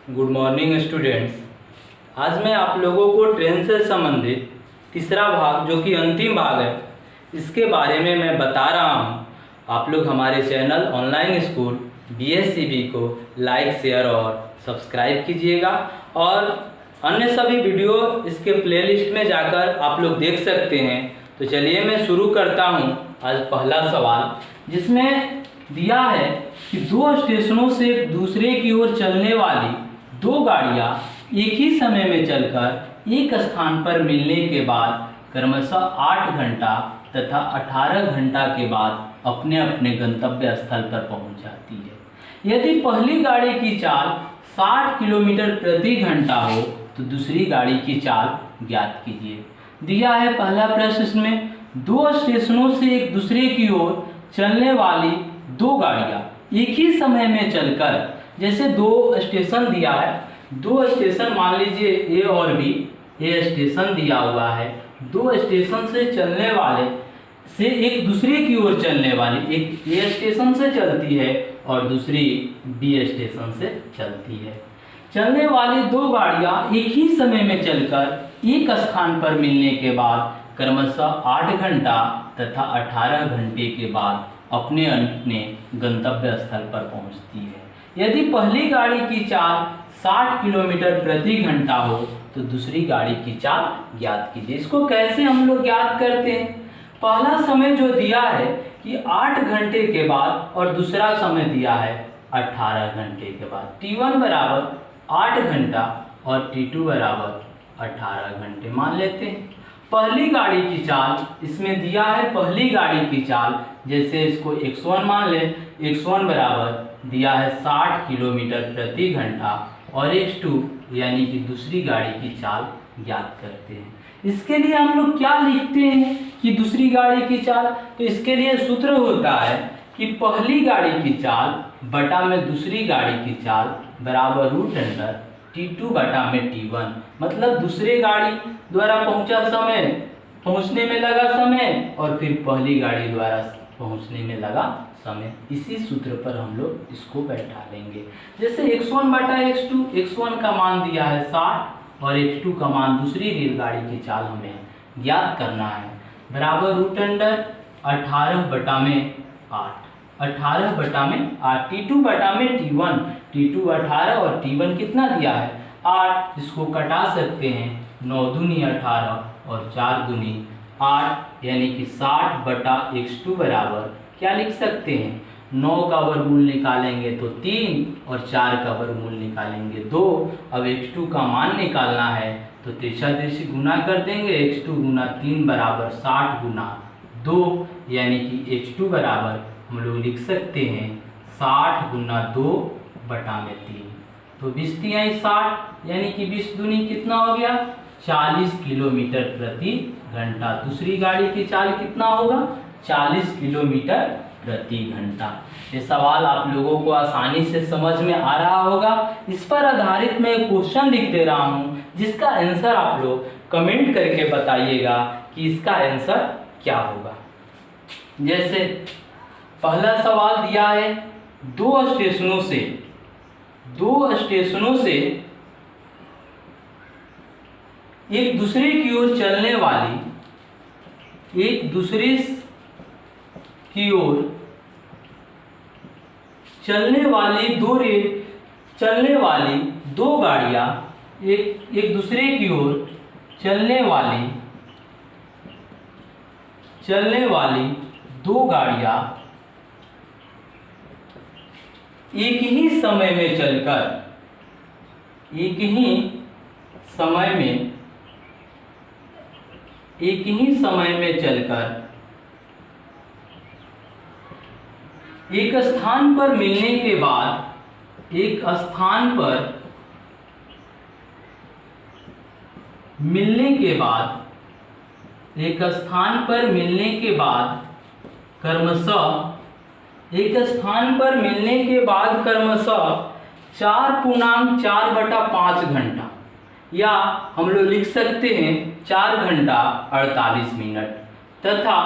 Good morning students. आज मैं आप लोगों को ट्रेन से संबंधित तीसरा भाग जो कि अंतिम भाग है इसके बारे में मैं बता रहा हूँ। आप लोग हमारे चैनल ऑनलाइन स्कूल BSCB को लाइक शेयर और सब्सक्राइब कीजिएगा और अन्य सभी वीडियो इसके प्लेलिस्ट में जाकर आप लोग देख सकते हैं। तो चलिए मैं शुरू करता हूँ। आज पहला सवाल जिसमें दिया है कि दो स्टेशनों से दूसरे की ओर चलने वाली दो गाड़ियां एक ही समय में चलकर एक स्थान पर मिलने के बाद क्रमशः 8 घंटा तथा 18 घंटा के बाद अपने अपने गंतव्य स्थल पर पहुंच जाती है। यदि पहली गाड़ी की चाल 60 किलोमीटर प्रति घंटा हो तो दूसरी गाड़ी की चाल ज्ञात कीजिए। दिया है पहला प्रश्न में दो स्टेशनों से एक दूसरे की ओर चलने वाली दो गाड़ियां एक ही समय में चलकर, जैसे दो स्टेशन दिया है, दो स्टेशन मान लीजिए ए और बी, ए स्टेशन दिया हुआ है, दो स्टेशन से चलने वाले से एक दूसरे की ओर चलने वाली, एक ए स्टेशन से चलती है और दूसरी बी स्टेशन से चलती है। चलने वाली दो गाड़ियां एक ही समय में चलकर एक स्थान पर मिलने के बाद क्रमशः 8 घंटा तथा 18 घंटे के बाद अपने अपने गंतव्य स्थल पर पहुंचती है। यदि पहली गाड़ी की चाल 60 किलोमीटर प्रति घंटा हो तो दूसरी गाड़ी की चाल ज्ञात कीजिए। इसको कैसे हम लोग ज्ञात करते हैं? पहला समय जो दिया है कि 8 घंटे के बाद और दूसरा समय दिया है 18 घंटे के बाद। T1 बराबर 8 घंटा और T2 बराबर 18 घंटे मान लेते हैं। पहली गाड़ी की चाल इसमें दिया है, पहली गाड़ी की चाल जैसे इसको x1 मान ले, x1 बराबर दिया है 60 किलोमीटर प्रति घंटा और x2 यानी कि दूसरी गाड़ी की चाल ज्ञात करते हैं। इसके लिए हम लोग क्या लिखते हैं कि दूसरी गाड़ी की चाल, तो इसके लिए सूत्र होता है कि पहली गाड़ी की चाल बटा में दूसरी गाड़ी की चाल बराबर रूट अंडर T2 बटा में T1, मतलब दूसरे गाड़ी द्वारा पहुंचने में लगा समय और फिर पहली गाड़ी द्वारा पहुंचने में लगा समय। इसी सूत्र पर हम लोग इसको बैठा लेंगे। जैसे x1 बटा x2, x1 का मान दिया है 60 और x2 का मान दूसरी रेलगाड़ी की चाल हमें ज्ञात करना है, बराबर रूट अंडर 18 बटा में 8, 18 बटा में 8, T2 बटा में T1, T2 18 और T1 कितना दिया है 8। इसको कटा सकते हैं, 9 दूनी 18 और 4 दूनी 8 यानी कि 60 बटा x2 बराबर क्या लिख सकते हैं, 9 का वर्गमूल निकालेंगे तो 3 और 4 का वर्गमूल निकालेंगे 2। अब x2 का मान निकालना है तो तिरछा तिरछी गुना कर देंगे, x2 गुना 3 बराबर 60 गुना 2 यानी कि x2 बराबर हम लोग लिख सकते हैं 60 गुना 2 बटा में 3। तो 20 तिहाई 60 यानी कि 20 दूनी कितना हो गया 40 किलोमीटर प्रति घंटा। दूसरी गाड़ी की चाल कितना होगा 40 किलोमीटर प्रति घंटा। ये सवाल आप लोगों को आसानी से समझ में आ रहा होगा। इस पर आधारित मैं एक क्वेश्चन लिख दे रहा हूँ जिसका आंसर आप लोग कमेंट करके बताइएगा कि इसका आंसर क्या होगा। जैसे पहला सवाल दिया है दो स्टेशनों से एक दूसरे की ओर चलने वाली दो गाड़ियां एक दूसरे की ओर चलने वाली दो गाड़ियां एक ही समय में चलकर एक स्थान पर मिलने के बाद क्रमशः 4.4 बटा 5 घंटा या हम लोग लिख सकते हैं 4 घंटा 48 मिनट तथा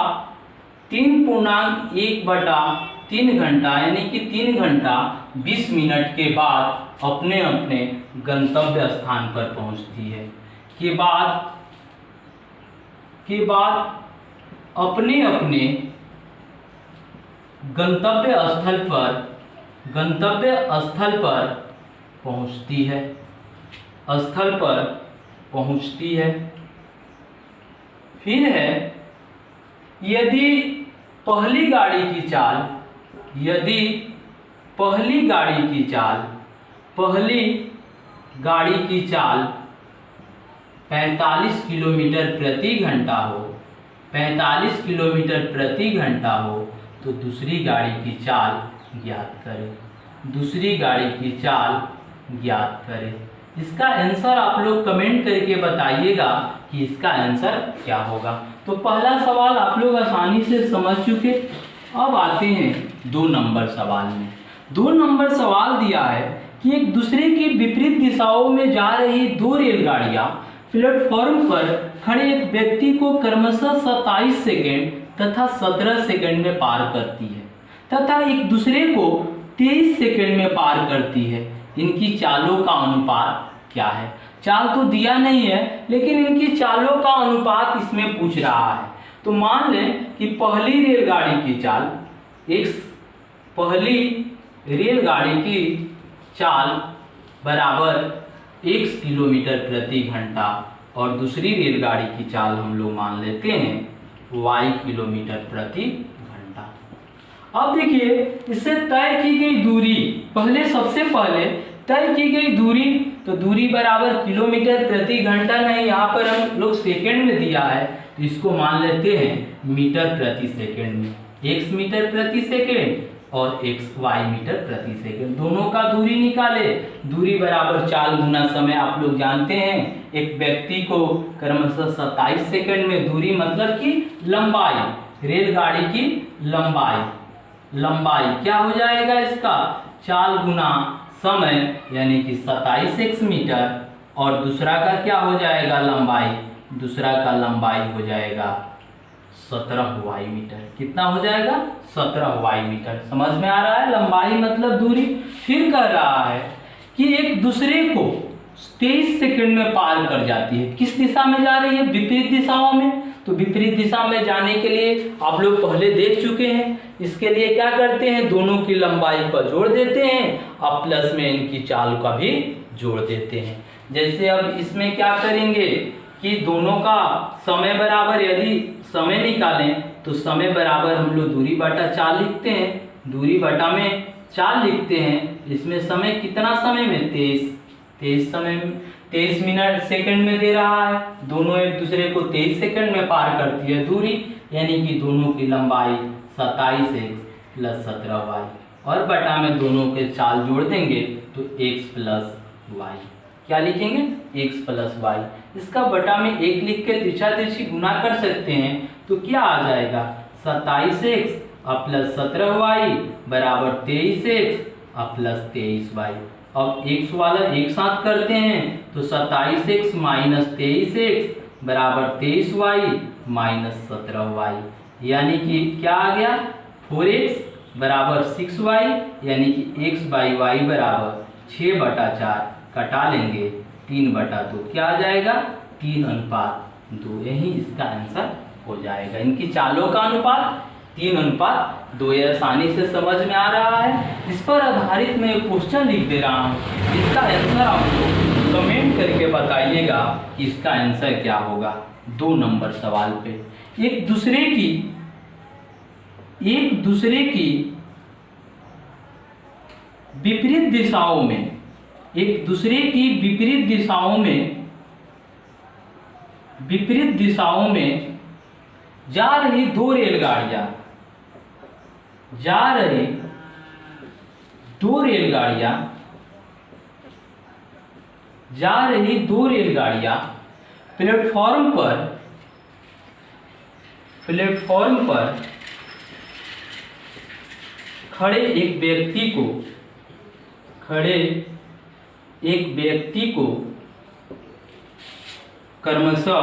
3.1 बटा 3 घंटा यानी कि 3 घंटा 20 मिनट के बाद अपने अपने गंतव्य स्थान पर पहुंचती है। के बाद अपने अपने गंतव्य स्थल पर पहुंचती है। फिर है यदि पहली गाड़ी की चाल 45 किलोमीटर प्रति घंटा हो तो दूसरी गाड़ी की चाल ज्ञात करें। इसका आंसर आप लोग कमेंट करके बताइएगा कि इसका आंसर क्या होगा। तो पहला सवाल आप लोग आसानी से समझ चुके। अब आते हैं 2 नंबर सवाल में। 2 नंबर सवाल दिया है कि एक दूसरे की विपरीत दिशाओं में जा रही 2 रेलगाड़ियां प्लेटफॉर्म पर खड़े एक व्यक्ति को क्रमशः 27 सेकेंड तथा 17 सेकेंड में पार करती है तथा एक दूसरे को 23 सेकेंड में पार करती है। इनकी चालों का अनुपात क्या है? चाल तो दिया नहीं है लेकिन इनकी चालों का अनुपात इसमें पूछ रहा है। तो मान लें कि पहली रेलगाड़ी की चाल बराबर x किलोमीटर प्रति घंटा और दूसरी रेलगाड़ी की चाल हम लोग मान लेते हैं y किलोमीटर प्रति घंटा। अब देखिए इससे तय की गई दूरी, सबसे पहले तय की गई दूरी, तो दूरी बराबर किलोमीटर प्रति घंटा नहीं, यहाँ पर हम लोग सेकेंड में दिया है तो इसको मान लेते हैं मीटर प्रति सेकेंड में। x मीटर प्रति सेकेंड और y मीटर प्रति सेकेंड, दोनों का दूरी निकाले। दूरी बराबर चाल गुना समय। आप लोग जानते हैं एक व्यक्ति को क्रमशः 27 सेकेंड में दूरी मतलब कि लंबाई, रेलगाड़ी की लंबाई क्या हो जाएगा इसका? चाल गुना समय यानी कि 27x मीटर और दूसरा का क्या हो जाएगा? दूसरा का लंबाई हो जाएगा 17y मीटर। कितना हो जाएगा? 17y metre. समझ में आ रहा है? लंबाई मतलब दूरी। फिर कह रहा है कि एक दूसरे को 23 सेकंड में पार कर जाती है। किस दिशा में जा रही है? विपरीत दिशाओं में। तो विपरीत दिशा में जाने के लिए आप लोग पहले देख चुके हैं। इसके लिए क्या करते हैं? दोनों की लंबाई को जोड़ देते हैं और प्लस में इनकी चाल का भी जोड़ देते हैं। जैसे अब इसमें क्या करेंगे कि दोनों का समय बराबर, यदि समय निकालें तो समय बराबर हम लोग दूरी बटा चाल लिखते हैं। दूरी बटा में चाल लिखते हैं। इसमें समय कितना समय में? 23 मिनट सेकंड में दे रहा है। दोनों एक दूसरे को 23 सेकंड में पार करती है दूरी, यानी कि दोनों की लंबाई 27x प्लस 17y और बटा में दोनों के चाल जोड़ देंगे तो x प्लस y। क्या लिखेंगे? x plus y। इसका बटा में 1 लिख के तिरछा तिरछी गुना कर सकते हैं तो क्या आ जाएगा? 27x और प्लस 17y बराबर 23x और प्लस 23y। अब x वाला एक साथ करते हैं तो 27x माइनस 23x बराबर 23y माइनस 17y, यानी कि क्या आ गया? 4x बराबर 6y, यानी कि x बाई y बराबर 6/4। कटा लेंगे 3/2। क्या आ जाएगा? 3:2। यही इसका आंसर हो जाएगा। इनकी चालों का अनुपात 3:2। ये आसानी से समझ में आ रहा है। इस पर आधारित मैं एक क्वेश्चन लिख दे रहा हूँ। इसका आंसर आपको कमेंट करके बताइएगा कि इसका आंसर क्या होगा। 2 नंबर सवाल पे एक दूसरे की विपरीत दिशाओं में जा रही दो रेलगाड़ियां प्लेटफॉर्म पर खड़े एक व्यक्ति को क्रमशः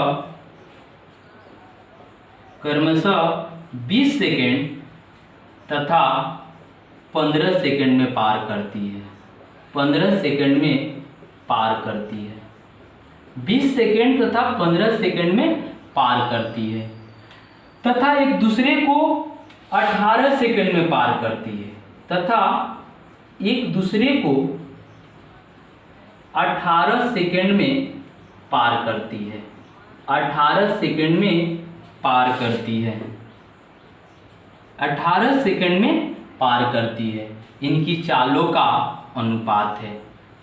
20 सेकेंड तथा 15 सेकंड में पार करती है, 15 सेकंड में पार करती है। 20 सेकंड तथा 15 सेकंड में पार करती है तथा एक दूसरे को 18 सेकंड में पार करती है तथा एक दूसरे को 18 सेकंड में पार करती है, 18 सेकंड में पार करती है, 18 सेकंड में पार करती है। इनकी चालों का अनुपात है,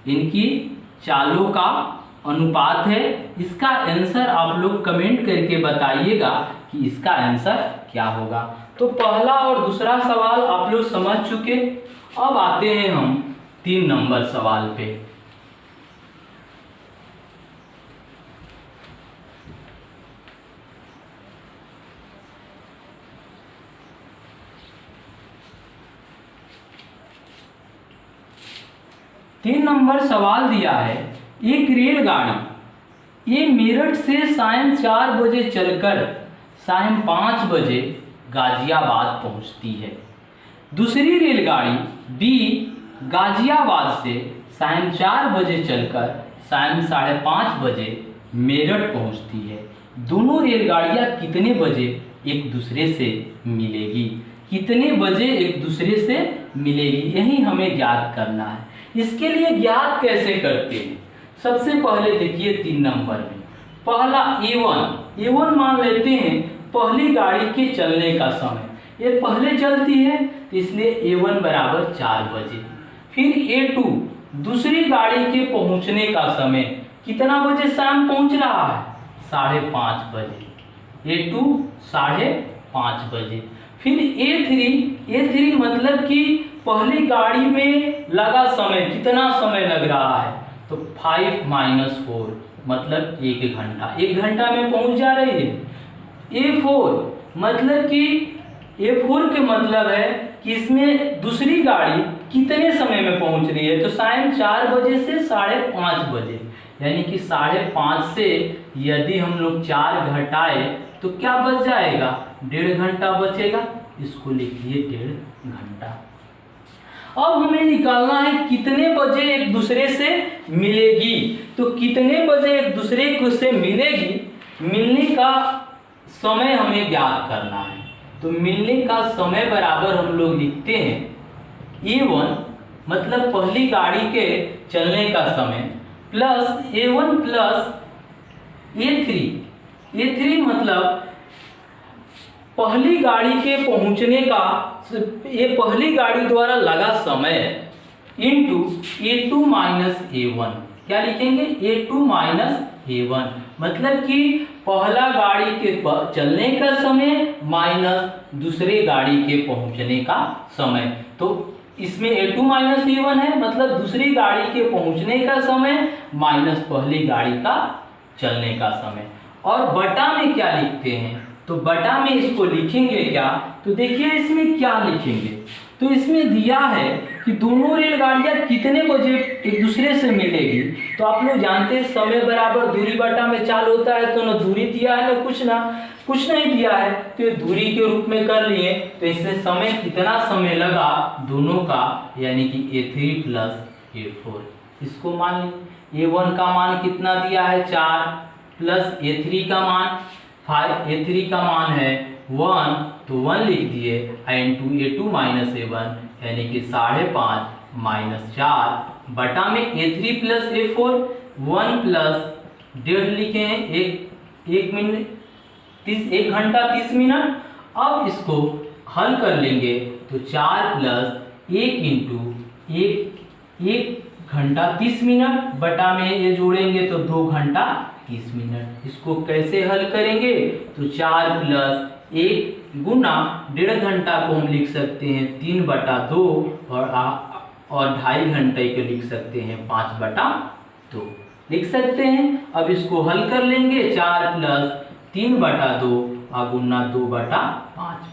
इनकी चालों का अनुपात है। इसका आंसर आप लोग कमेंट करके बताइएगा कि इसका आंसर क्या होगा। तो पहला और दूसरा सवाल आप लोग समझ चुके। अब आते हैं हम 3 नंबर सवाल पे। तीन नंबर सवाल दिया है, एक रेलगाड़ी ये मेरठ से सायं 4 बजे चलकर सायं 5 बजे गाजियाबाद पहुंचती है। दूसरी रेलगाड़ी बी गाजियाबाद से सायं 4 बजे चलकर सायं 5:30 बजे मेरठ पहुंचती है। दोनों रेलगाड़ियां कितने बजे एक दूसरे से मिलेगी, कितने बजे एक दूसरे से मिलेगी, यही हमें ज्ञात करना है। इसके लिए ज्ञात कैसे करते हैं? सबसे पहले देखिए 3 नंबर में पहला A1 मान लेते हैं पहली गाड़ी के चलने का समय। ये पहले चलती है इसलिए A1 बराबर 4 बजे। फिर A2 दूसरी गाड़ी के पहुंचने का समय, कितना बजे शाम पहुंच रहा है? 5:30 बजे। A2 5:30 बजे। फिर A3 मतलब कि पहली गाड़ी में लगा समय, कितना समय लग रहा है? तो 5 - 4 मतलब 1 घंटा, 1 घंटा में पहुंच जा रही है। A4 मतलब कि A4 के मतलब है कि इसमें दूसरी गाड़ी कितने समय में पहुंच रही है? तो सायं 4 बजे से 5:30 बजे, यानी कि 5:30 से यदि हम लोग 4 घटाए तो क्या बच जाएगा? 1.5 घंटा बचेगा। इसको लिखिए 1.5 घंटा। अब हमें निकालना है कितने बजे एक दूसरे से मिलेगी। तो कितने बजे एक दूसरे को से मिलेगी, मिलने का समय हमें ज्ञात करना है। तो मिलने का समय बराबर हम लोग लिखते हैं A1 मतलब पहली गाड़ी के चलने का समय प्लस A1 प्लस A3 मतलब पहली गाड़ी के पहुंचने का, ये पहली गाड़ी द्वारा लगा समय इंटू A2 - A1। क्या लिखेंगे? A2 - A1 मतलब कि पहला गाड़ी के चलने का समय माइनस दूसरे गाड़ी के पहुंचने का समय। तो इसमें A2 - A1 है मतलब दूसरी गाड़ी के पहुंचने का समय माइनस पहली गाड़ी का चलने का समय। और बटा में क्या लिखते हैं? तो बटा में इसको लिखेंगे क्या? तो देखिए इसमें क्या लिखेंगे। तो इसमें दिया है कि दोनों रेलगाड़ियां कितने बजे एक दूसरे से मिलेगी। तो आप लोग जानते हैं समय बराबर दूरी बटा में चाल होता है। तो ना दूरी दिया है ना कुछ नहीं दिया है, तो ये दूरी के रूप में कर लिए। तो इसमें समय कितना समय लगा दोनों का, यानी कि A3 प्लस A4। इसको मान लीजिए A1 का मान कितना दिया है? 4 प्लस A3 का मान 5, A3 का मान है 1, तो 1 लिख दिए इंटू A2 - A1 यानी कि 5:30 - 4 बटा में A3 प्लस A4 1 प्लस 1.5 लिखे हैं 1 घंटा 30 मिनट। अब इसको हल कर लेंगे तो 4 प्लस 1 इंटू 1 घंटा 30 मिनट बटा में ये जोड़ेंगे तो 2 घंटा 30 मिनट। इसको कैसे हल करेंगे? तो 4 प्लस 1 गुना 1.5 घंटा को हम लिख सकते हैं 3/2 और 2.5 घंटे को लिख सकते हैं 5/2 लिख सकते हैं। अब इसको हल कर लेंगे 4 प्लस 3/2 और गुना 2/5,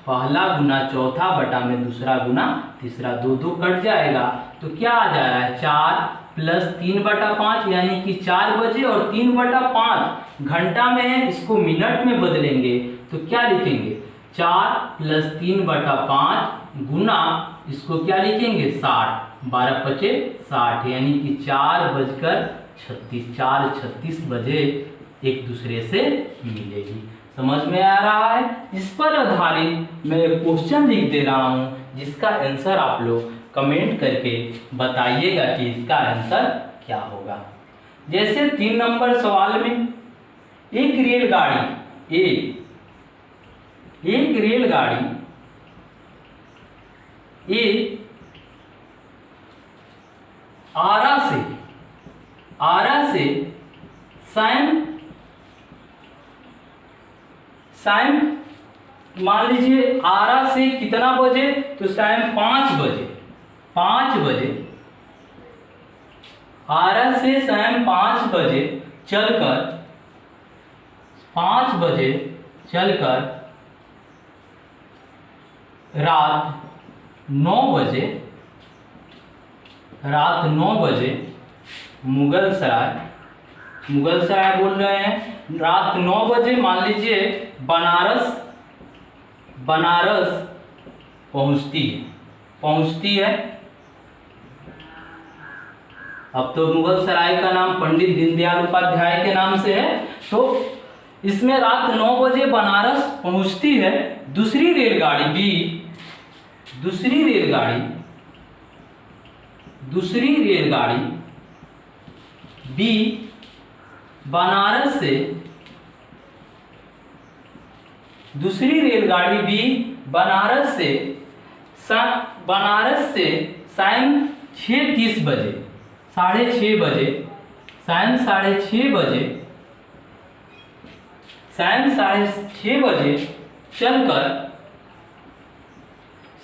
पहला गुना चौथा बटा में दूसरा गुना तीसरा, 2 कट जाएगा तो क्या आ जा रहा है? 4 प्लस 3/5 यानी कि 4 बजे और 3/5 घंटा में है, इसको मिनट में बदलेंगे तो क्या लिखेंगे? 4 प्लस 3/5 गुना इसको क्या लिखेंगे 60, 12 पचे 60 यानी कि 4:36, 4:36 बजे एक दूसरे से मिलेगी। समझ में आ रहा है? इस पर आधारित मैं एक क्वेश्चन लिख दे रहा हूं जिसका आंसर आप लोग कमेंट करके बताइएगा कि इसका आंसर क्या होगा। जैसे 3 नंबर सवाल में एक रेलगाड़ी एक रेलगाड़ी आरा से शाम मान लीजिए आरा से कितना बजे, तो शाम 5 बजे आरा से शाम 5 बजे चलकर 5 बजे चलकर रात 9 बजे मुगल सराय बोल रहे हैं, रात 9 बजे मान लीजिए बनारस पहुंचती है। अब तो मुगल सराय का नाम पंडित दीनदयाल उपाध्याय के नाम से है, तो इसमें रात 9 बजे बनारस पहुंचती है। दूसरी रेलगाड़ी बी बनारस से शाम 6:30 बजे, 6:30 बजे, शाम 6:30 बजे,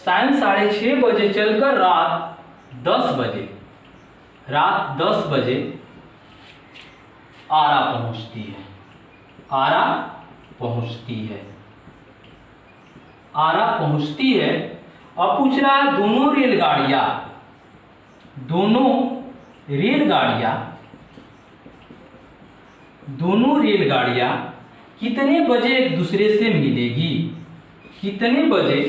शाम 6:30 बजे चलकर रात 10 बजे आरा पहुंचती है। अब पूछ रहा है दोनों रेलगाड़ियां कितने बजे एक दूसरे से मिलेगी, कितने बजे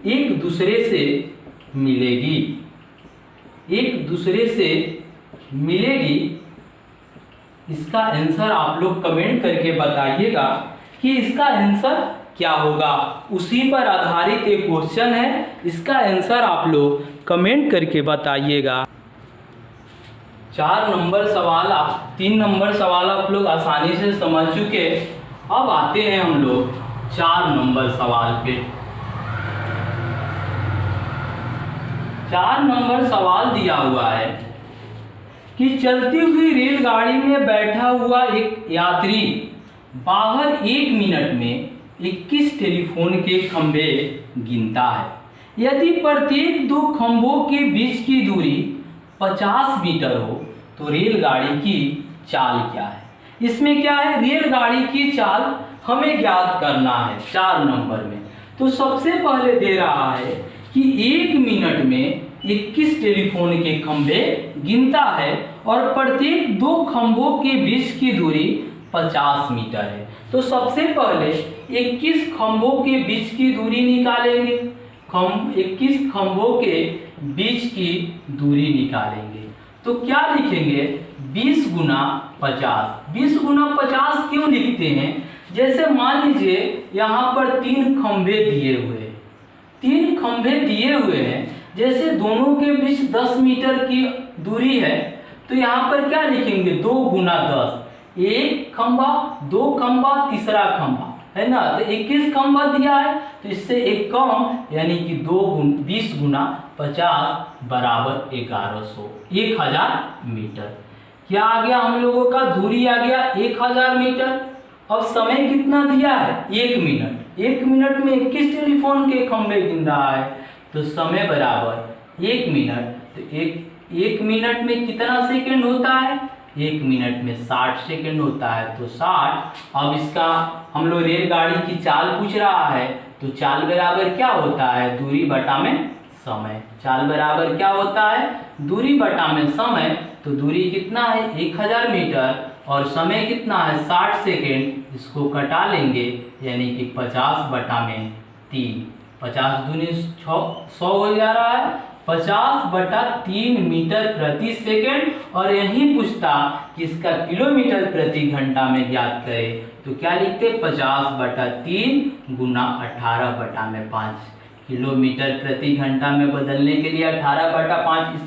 एक दूसरे से मिलेगी। इसका आंसर आप लोग कमेंट करके बताइएगा कि इसका आंसर क्या होगा। उसी पर आधारित एक क्वेश्चन है, इसका आंसर आप लोग कमेंट करके बताइएगा। 3 नंबर सवाल आप लोग आसानी से समझ चुके। अब आते हैं हम लोग 4 नंबर सवाल पे। 4 नंबर सवाल दिया हुआ है कि चलती हुई रेलगाड़ी में बैठा हुआ एक यात्री बाहर 1 मिनट में 21 टेलीफोन के खंभे गिनता है। यदि प्रत्येक 2 खंभों के बीच की दूरी 50 मीटर हो तो रेलगाड़ी की चाल क्या है। इसमें क्या है, रेलगाड़ी की चाल हमें ज्ञात करना है 4 नंबर में। तो सबसे पहले दे रहा है कि 1 मिनट में 21 टेलीफोन के खंभे गिनता है और प्रत्येक 2 खंभों के बीच की दूरी 50 मीटर है। तो सबसे पहले 21 खंभों के बीच की दूरी निकालेंगे। 21 खंभों के बीच की दूरी निकालेंगे तो क्या लिखेंगे, 20 गुना 50। 20 गुना 50 क्यों लिखते हैं, जैसे मान लीजिए यहाँ पर 3 खंभे दिए हुए हैं, जैसे दोनों के बीच 10 मीटर की दूरी है, तो यहाँ पर क्या लिखेंगे, 2 गुना 10, 1 खंभा 2 खंभा तीसरा खंभा है ना, तो 21 खंभा दिया है, तो इससे एक कम यानी कि 20 गुना 50 बराबर 1000 मीटर। क्या आ गया हम लोगों का, दूरी आ गया 1000 मीटर। अब समय कितना दिया है, 1 मिनट। 1 मिनट में 21 टेलीफोन के खंभे गिन रहा है, तो समय बराबर 1 मिनट। तो एक मिनट में कितना सेकंड होता है, 1 मिनट में 60 सेकंड होता है, तो 60। अब इसका हम लोग रेलगाड़ी की चाल पूछ रहा है, तो चाल बराबर क्या होता है, दूरी बटा में समय। चाल बराबर क्या होता है, दूरी बटा में समय। तो दूरी कितना है 1000 मीटर और समय कितना है 60 सेकेंड। इसको कटा लेंगे यानी कि 50 बटा में 3, 50 दूनी 100 हो जा रहा है, 50/3 मीटर प्रति सेकेंड। और यही पूछता कि इसका किलोमीटर प्रति घंटा में ज्ञात करें, तो क्या लिखते 50/3 गुना 18/5। किलोमीटर प्रति घंटा में बदलने के लिए 18/5 इस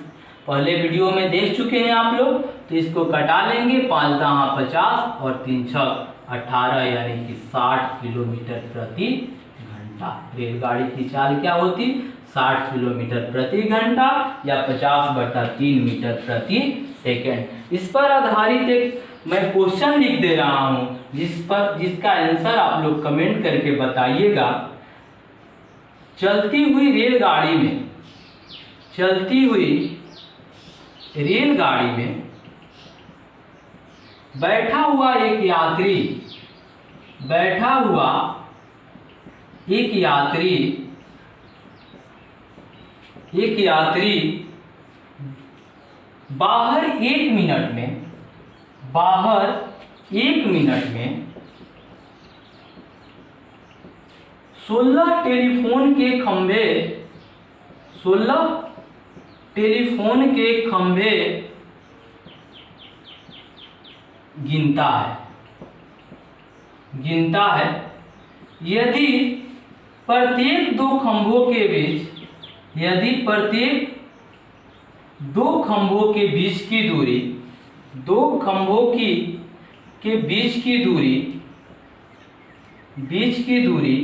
पहले वीडियो में देख चुके हैं आप लोग। तो इसको कटा लेंगे, 5 दाहा 50 और 3 छक 18, यानी कि 60 किलोमीटर प्रति घंटा। रेलगाड़ी की चाल क्या होती, 60 किलोमीटर प्रति घंटा या 50/3 मीटर प्रति सेकेंड। इस पर आधारित एक मैं क्वेश्चन लिख दे रहा हूं, जिसका आंसर आप लोग कमेंट करके बताइएगा। चलती हुई रेलगाड़ी में बैठा हुआ एक यात्री बाहर 1 मिनट में 16 टेलीफोन के खंभे गिनता है। यदि प्रत्येक दो खंभों के बीच की दूरी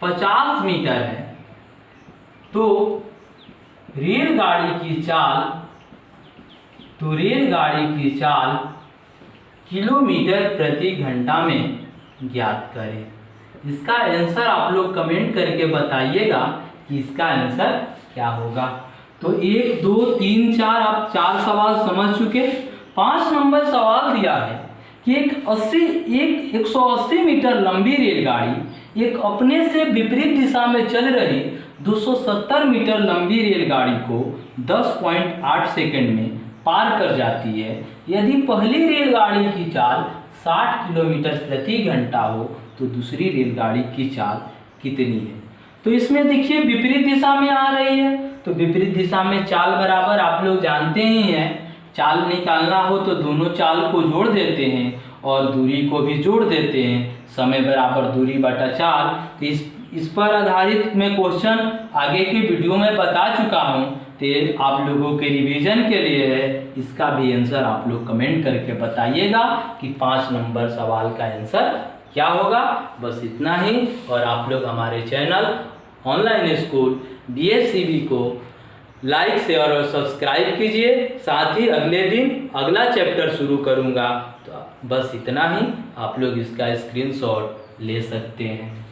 50 मीटर है, तो रेलगाड़ी की चाल किलोमीटर प्रति घंटा में ज्ञात करें। इसका आंसर आप लोग कमेंट करके बताइएगा कि इसका आंसर क्या होगा। तो 1 2 3 4 आप 4 सवाल समझ चुके। 5 नंबर सवाल दिया है कि एक 180 मीटर लंबी रेलगाड़ी एक अपने से विपरीत दिशा में चल रही 270 मीटर लंबी रेलगाड़ी को 10.8 सेकंड में पार कर जाती है। यदि पहली रेलगाड़ी की चाल 60 किलोमीटर प्रति घंटा हो तो दूसरी रेलगाड़ी की चाल कितनी है। तो इसमें देखिए विपरीत दिशा में आ रही है, तो विपरीत दिशा में चाल बराबर आप लोग जानते ही हैं। चाल निकालना हो तो दोनों चाल को जोड़ देते हैं और दूरी को भी जोड़ देते हैं। समय बराबर दूरी बटा चाल। तो इस पर आधारित मैं क्वेश्चन आगे के वीडियो में बता चुका हूँ, तो आप लोगों के रिवीजन के लिए है। इसका भी आंसर आप लोग कमेंट करके बताइएगा कि 5 नंबर सवाल का आंसर क्या होगा। बस इतना ही। और आप लोग हमारे चैनल ऑनलाइन स्कूल BSCB को लाइक शेयर और सब्सक्राइब कीजिए। साथ ही अगले दिन अगला चैप्टर शुरू करूँगा। तो बस इतना ही। आप लोग इसका स्क्रीनशॉट ले सकते हैं।